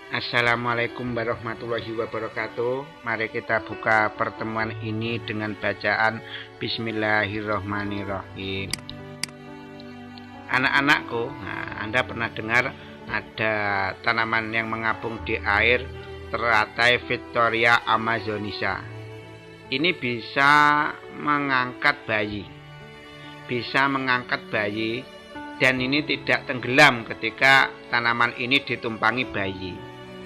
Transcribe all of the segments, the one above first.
Assalamualaikum warahmatullahi wabarakatuh. Mari kita buka pertemuan ini dengan bacaan Bismillahirrahmanirrahim. Anak-anakku, Anda pernah dengar ada tanaman yang mengapung di air, teratai Victoria amazonissa. Ini bisa mengangkat bayi. Dan ini tidak tenggelam ketika tanaman ini ditumpangi bayi.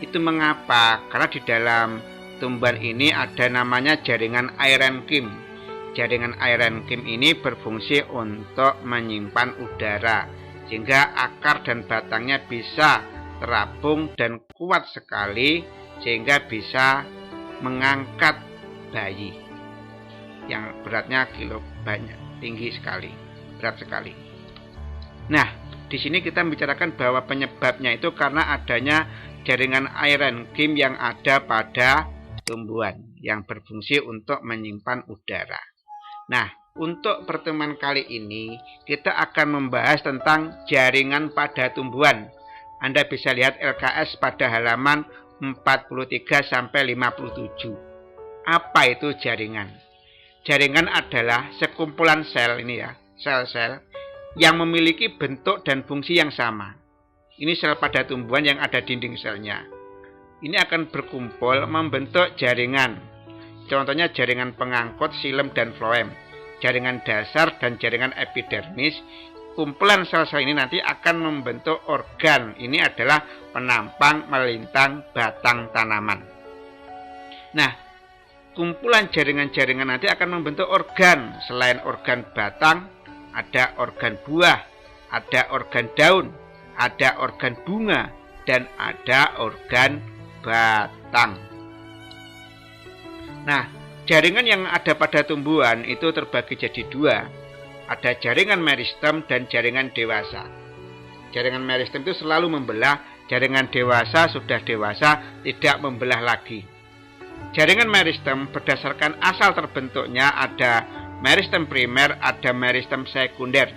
Itu mengapa? Karena di dalam tumbuhan ini ada namanya jaringan aerenkim. Jaringan aerenkim ini berfungsi untuk menyimpan udara, sehingga akar dan batangnya bisa terapung dan kuat sekali, sehingga bisa mengangkat bayi yang beratnya tinggi sekali, berat sekali. Nah, di sini kita membicarakan bahwa penyebabnya itu karena adanya jaringan aerenkim yang ada pada tumbuhan yang berfungsi untuk menyimpan udara. Nah, untuk pertemuan kali ini kita akan membahas tentang jaringan pada tumbuhan. Anda bisa lihat LKS pada halaman 43 sampai 57. Apa itu jaringan? Jaringan adalah sekumpulan sel ini ya, sel-sel yang memiliki bentuk dan fungsi yang sama. Ini sel pada tumbuhan yang ada dinding selnya. Ini akan berkumpul membentuk jaringan. Contohnya jaringan pengangkut, xilem dan floem, jaringan dasar dan jaringan epidermis. Kumpulan sel-sel ini nanti akan membentuk organ. Ini adalah penampang melintang batang tanaman. Nah, kumpulan jaringan-jaringan nanti akan membentuk organ. Selain organ batang, ada organ buah, ada organ daun, ada organ bunga, dan ada organ batang. Nah, jaringan yang ada pada tumbuhan itu terbagi jadi dua. Ada jaringan meristem dan jaringan dewasa. Jaringan meristem itu selalu membelah, jaringan dewasa sudah dewasa tidak membelah lagi. Jaringan meristem berdasarkan asal terbentuknya ada meristem primer, ada meristem sekunder.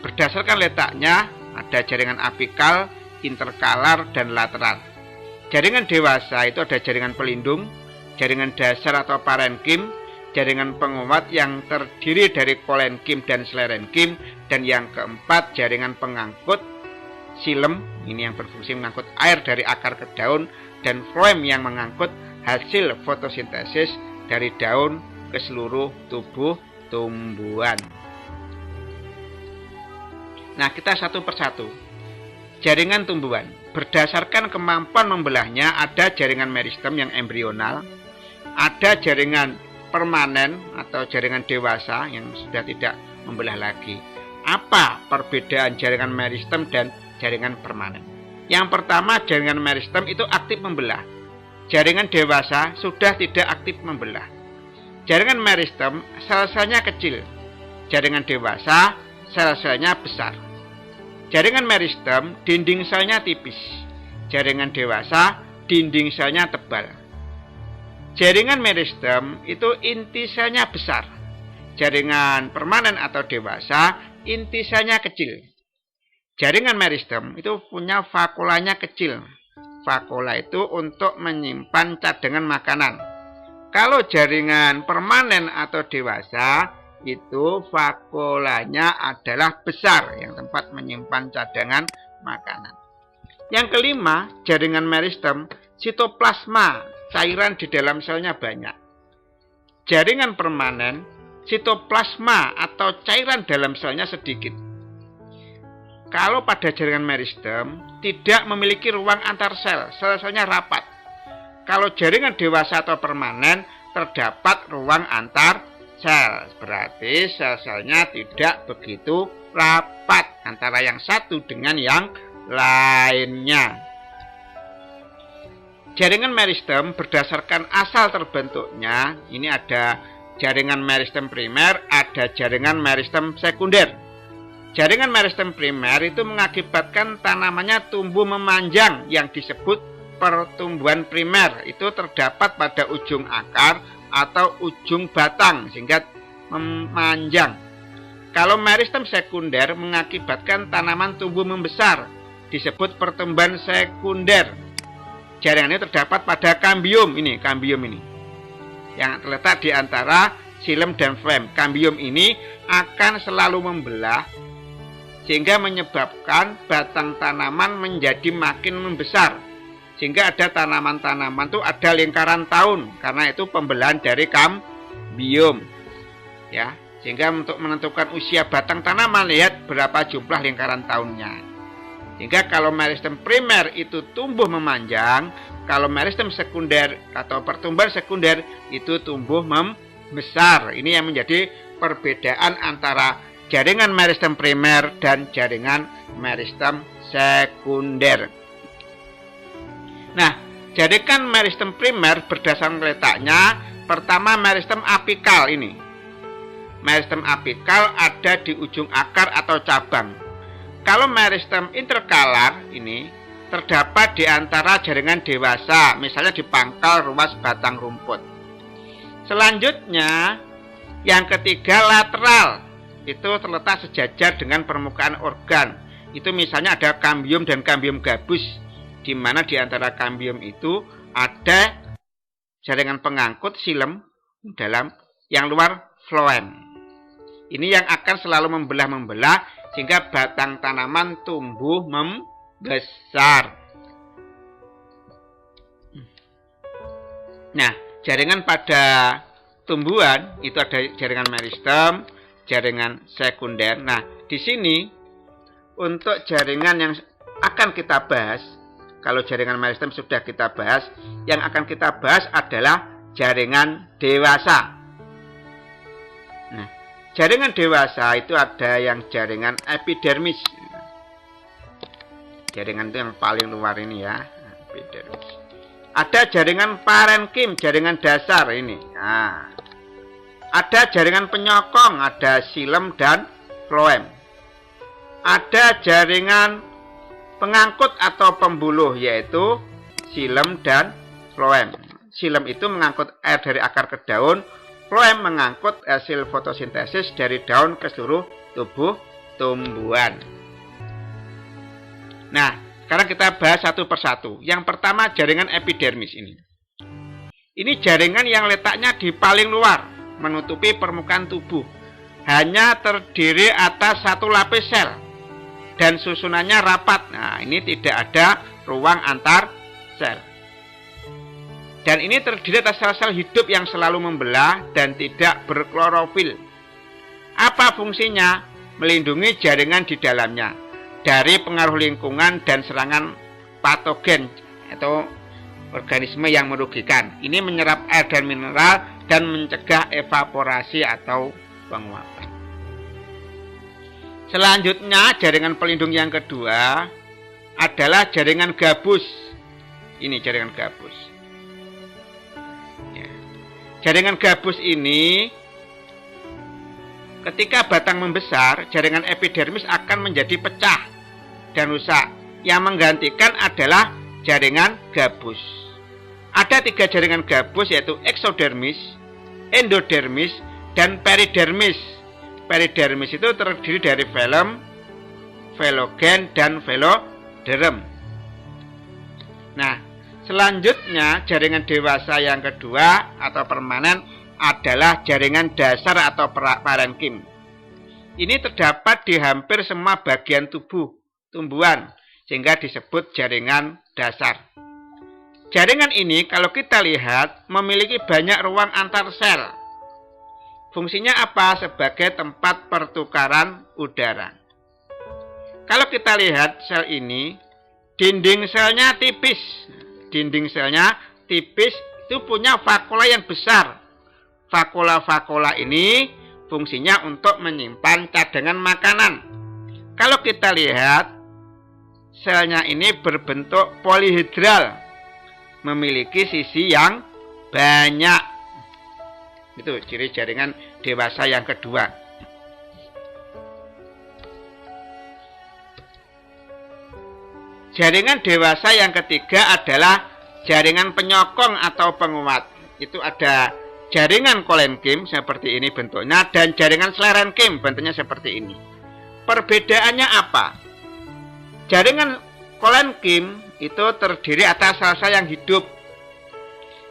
Berdasarkan letaknya ada jaringan apikal, interkalar, dan lateral. Jaringan dewasa itu ada jaringan pelindung, jaringan dasar atau parenkim, jaringan penguat yang terdiri dari kolenkim dan sklerenkim, dan yang keempat jaringan pengangkut, xilem, ini yang berfungsi mengangkut air dari akar ke daun, dan floem yang mengangkut hasil fotosintesis dari daun ke seluruh tubuh tumbuhan. Nah, kita satu persatu. Jaringan tumbuhan. Berdasarkan kemampuan membelahnya, ada jaringan meristem yang embrional, ada jaringan permanen atau jaringan dewasa yang sudah tidak membelah lagi. Apa perbedaan jaringan meristem dan jaringan permanen? Yang pertama, jaringan meristem itu aktif membelah. Jaringan dewasa sudah tidak aktif membelah. Jaringan meristem sel-selnya kecil. Jaringan dewasa sel-selnya besar. Jaringan meristem dinding selnya tipis. Jaringan dewasa dinding selnya tebal. Jaringan meristem itu inti selnya besar. Jaringan permanen atau dewasa inti selnya kecil. Jaringan meristem itu punya vakulanya kecil. Vakula itu untuk menyimpan cadangan makanan. Kalau jaringan permanen atau dewasa, itu vakulanya adalah besar, yang tempat menyimpan cadangan makanan. Yang kelima, jaringan meristem, sitoplasma, cairan di dalam selnya banyak. Jaringan permanen, sitoplasma atau cairan dalam selnya sedikit. Kalau pada jaringan meristem, tidak memiliki ruang antar sel, sel-selnya rapat. Kalau jaringan dewasa atau permanen, terdapat ruang antar sel, berarti sel-selnya tidak begitu rapat antara yang satu dengan yang lainnya. Jaringan meristem berdasarkan asal terbentuknya, ini ada jaringan meristem primer, ada jaringan meristem sekunder. Jaringan meristem primer itu mengakibatkan tanamannya tumbuh memanjang yang disebut pertumbuhan primer. Itu terdapat pada ujung akar atau ujung batang sehingga memanjang. Kalau meristem sekunder mengakibatkan tanaman tumbuh membesar, disebut pertumbuhan sekunder. jaringan ini terdapat pada kambium ini, yang terletak di antara xilem dan flem. Kambium ini akan selalu membelah sehingga menyebabkan batang tanaman menjadi makin membesar. Sehingga ada tanaman-tanaman itu ada lingkaran tahun karena itu pembelahan dari kambium. Ya, sehingga untuk menentukan usia batang tanaman lihat berapa jumlah lingkaran tahunnya. Sehingga kalau meristem primer itu tumbuh memanjang, kalau meristem sekunder atau pertumbuhan sekunder itu tumbuh membesar. Ini yang menjadi perbedaan antara jaringan meristem primer dan jaringan meristem sekunder. Nah, jaringan meristem primer berdasarkan letaknya, pertama meristem apikal ini. Meristem apikal ada di ujung akar atau cabang. Kalau meristem interkalar ini terdapat di antara jaringan dewasa, misalnya di pangkal ruas batang rumput. Selanjutnya, yang ketiga lateral, itu terletak sejajar dengan permukaan organ. Itu misalnya ada kambium dan kambium gabus, di mana di antara kambium itu ada jaringan pengangkut xilem dalam yang luar floem. Ini yang akan selalu membelah sehingga batang tanaman tumbuh membesar. Nah, jaringan pada tumbuhan itu ada jaringan meristem, jaringan sekunder. Nah, di sini untuk jaringan yang akan kita bahas, kalau jaringan meristem sudah kita bahas, yang akan kita bahas adalah jaringan dewasa. Nah, jaringan dewasa itu ada yang jaringan epidermis. Jaringan itu yang paling luar ini ya, epidermis. Ada jaringan parenkim, jaringan dasar ini. Nah, ada jaringan penyokong, ada xilem dan floem. Ada jaringan pengangkut atau pembuluh, yaitu xilem dan floem. Xilem itu mengangkut air dari akar ke daun, floem mengangkut hasil fotosintesis dari daun ke seluruh tubuh tumbuhan. Nah, sekarang kita bahas satu persatu. Yang pertama jaringan epidermis ini. Ini jaringan yang letaknya di paling luar, menutupi permukaan tubuh. Hanya terdiri atas satu lapis sel dan susunannya rapat. Nah, ini tidak ada ruang antar sel. Dan ini terdiri atas sel-sel hidup yang selalu membelah dan tidak berklorofil. Apa fungsinya? Melindungi jaringan di dalamnya dari pengaruh lingkungan dan serangan patogen atau organisme yang merugikan. Ini menyerap air dan mineral dan mencegah evaporasi atau penguapan. Selanjutnya, jaringan pelindung yang kedua adalah jaringan gabus. Ini jaringan gabus. Ya. Jaringan gabus ini, ketika batang membesar, jaringan epidermis akan menjadi pecah dan rusak. Yang menggantikan adalah jaringan gabus. Ada 3 jaringan gabus, yaitu eksodermis, endodermis, dan peridermis. Peridermis itu terdiri dari velum, velogen, dan veloderm. Nah, selanjutnya jaringan dewasa yang kedua atau permanen adalah jaringan dasar atau parenkim. Ini terdapat di hampir semua bagian tubuh tumbuhan, sehingga disebut jaringan dasar. Jaringan ini kalau kita lihat memiliki banyak ruang antar sel. Fungsinya apa? Sebagai tempat pertukaran udara. Kalau kita lihat sel ini, dinding selnya tipis. Dinding selnya tipis itu punya vakula yang besar. Vakula-vakula ini fungsinya untuk menyimpan cadangan makanan. Kalau kita lihat, selnya ini berbentuk polihedral, memiliki sisi yang banyak. Itu ciri jaringan dewasa yang kedua. Jaringan dewasa yang ketiga adalah jaringan penyokong atau penguat. Itu ada jaringan kolenkim seperti ini bentuknya dan jaringan sklerenkim bentuknya seperti ini. Perbedaannya apa? Jaringan kolenkim itu terdiri atas sel-sel yang hidup.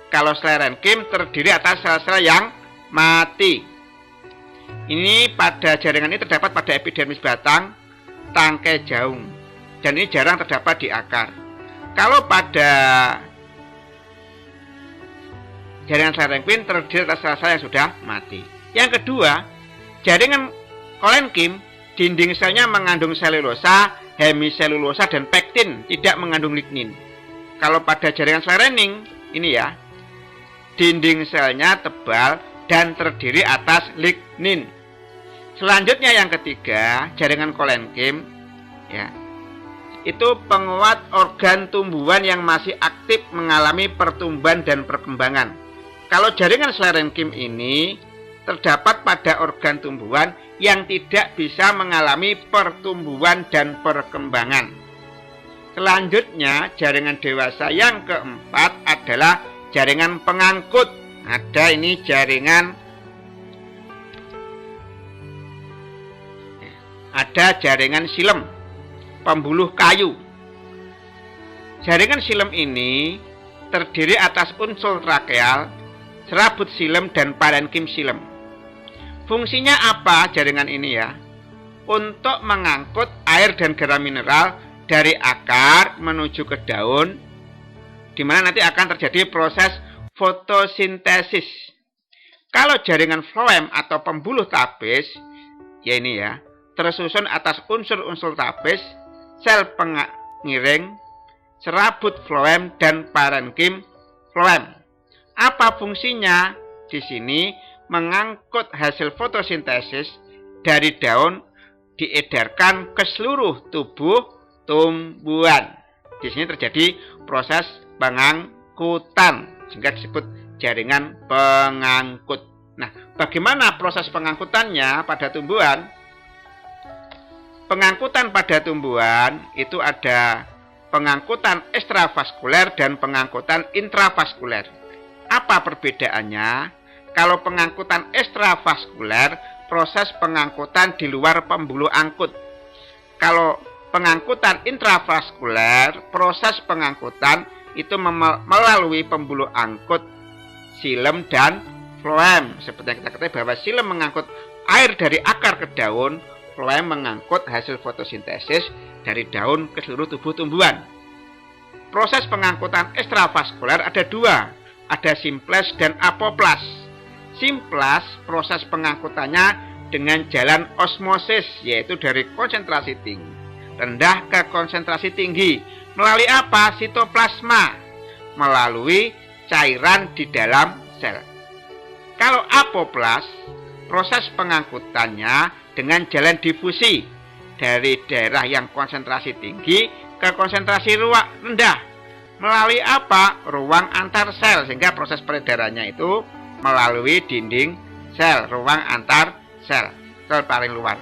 Kalau sclerenchyme terdiri atas sel-sel yang mati. Ini pada jaringan ini terdapat pada epidermis batang, tangkai jaung. Dan ini jarang terdapat di akar. Kalau pada jaringan sclerenchyme terdiri atas sel-sel yang sudah mati. Yang kedua, jaringan kolenchyme dinding selnya mengandung selulosa, hemiselulosa, dan pektin, tidak mengandung lignin. Kalau pada jaringan sclerening, ini ya, dinding selnya tebal dan terdiri atas lignin. Selanjutnya yang ketiga, jaringan kolenchyme, ya, itu penguat organ tumbuhan yang masih aktif mengalami pertumbuhan dan perkembangan. Kalau jaringan sclerenchyme ini terdapat pada organ tumbuhan yang tidak bisa mengalami pertumbuhan dan perkembangan. Selanjutnya, jaringan dewasa yang keempat adalah jaringan pengangkut. Ada ini jaringan xilem, pembuluh kayu. Jaringan xilem ini terdiri atas unsur trakeal, serabut xilem, dan parenkim xilem. Fungsinya apa jaringan ini ya? Untuk mengangkut air dan garam mineral dari akar menuju ke daun, di mana nanti akan terjadi proses fotosintesis. Kalau jaringan floem atau pembuluh tabes, ya ini ya, tersusun atas unsur-unsur tabes, sel pengiring, serabut floem, dan parenkim floem. Apa fungsinya? Di sini mengangkut hasil fotosintesis dari daun diedarkan ke seluruh tubuh tumbuhan. Di sini terjadi proses pengangkutan sehingga disebut jaringan pengangkut. Nah, bagaimana proses pengangkutannya pada tumbuhan? Pengangkutan pada tumbuhan itu ada pengangkutan ekstravaskuler dan pengangkutan intravaskuler. Apa perbedaannya? Kalau pengangkutan ekstravaskuler, proses pengangkutan di luar pembuluh angkut. Kalau pengangkutan intravaskuler, proses pengangkutan itu melalui pembuluh angkut xilem dan floem. Seperti yang kita ketahui bahwa xilem mengangkut air dari akar ke daun, floem mengangkut hasil fotosintesis dari daun ke seluruh tubuh tumbuhan. Proses pengangkutan ekstravaskuler ada dua, ada simples dan apoplas. Simplas, proses pengangkutannya dengan jalan osmosis, yaitu dari konsentrasi tinggi rendah ke konsentrasi tinggi. Melalui apa? Sitoplasma. Melalui cairan di dalam sel. Kalau apoplas, proses pengangkutannya dengan jalan difusi dari daerah yang konsentrasi tinggi ke konsentrasi rendah. Melalui apa? Ruang antar sel, sehingga proses peredarannya itu melalui dinding sel, ruang antar sel, sel paling luar.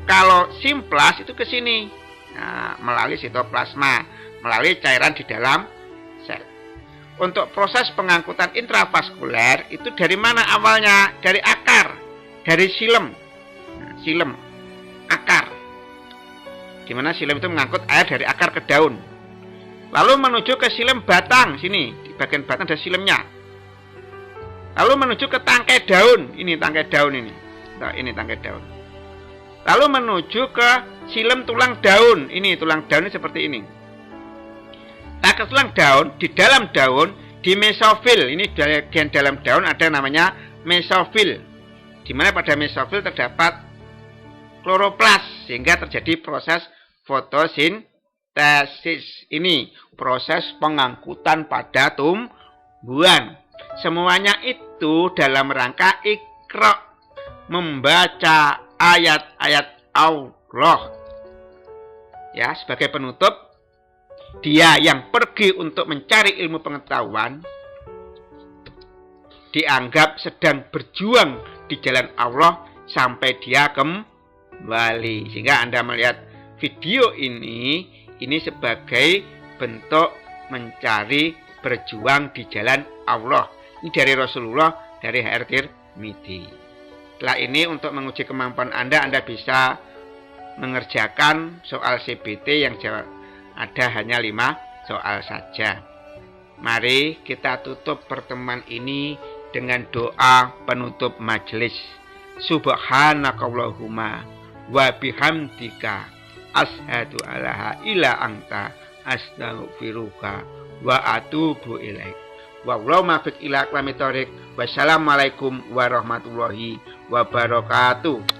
Kalau simplas itu ke sini, nah, melalui sitoplasma, melalui cairan di dalam sel. Untuk proses pengangkutan intravaskuler itu dari mana awalnya? Dari akar, dari xilem. Nah, xilem, akar. Dimana xilem itu mengangkut air dari akar ke daun. Lalu menuju ke xilem batang, sini di bagian batang ada xilemnya. Lalu menuju ke tangkai daun, ini tangkai daun ini. Nah, ini tangkai daun. Lalu menuju ke xilem tulang daun, ini tulang daun ini seperti ini. Tangkai tulang daun, di dalam daun, di mesofil, ini bagian dalam daun ada namanya mesofil. Di mana pada mesofil terdapat kloroplas, sehingga terjadi proses fotosintesis. Ini proses pengangkutan pada tumbuhan. Semuanya itu dalam rangka Iqra, membaca ayat-ayat Allah. Ya, sebagai penutup, dia yang pergi untuk mencari ilmu pengetahuan dianggap sedang berjuang di jalan Allah sampai dia kembali. Sehingga Anda melihat video ini sebagai bentuk mencari berjuang di jalan Allah. Ini dari Rasulullah, dari HR Tirmidzi. Setelah ini untuk menguji kemampuan Anda bisa mengerjakan soal CBT yang ada hanya 5 soal saja. Mari kita tutup pertemuan ini dengan doa penutup majelis. Subhanakallahumma wa bihamdika asyhadu alla ilaha anta astaghfiruka wa atubu ilaik. Wallahu muwaffiq ila aqwamit thoriq. Wassalamualaikum warahmatullahi wabarakatuh.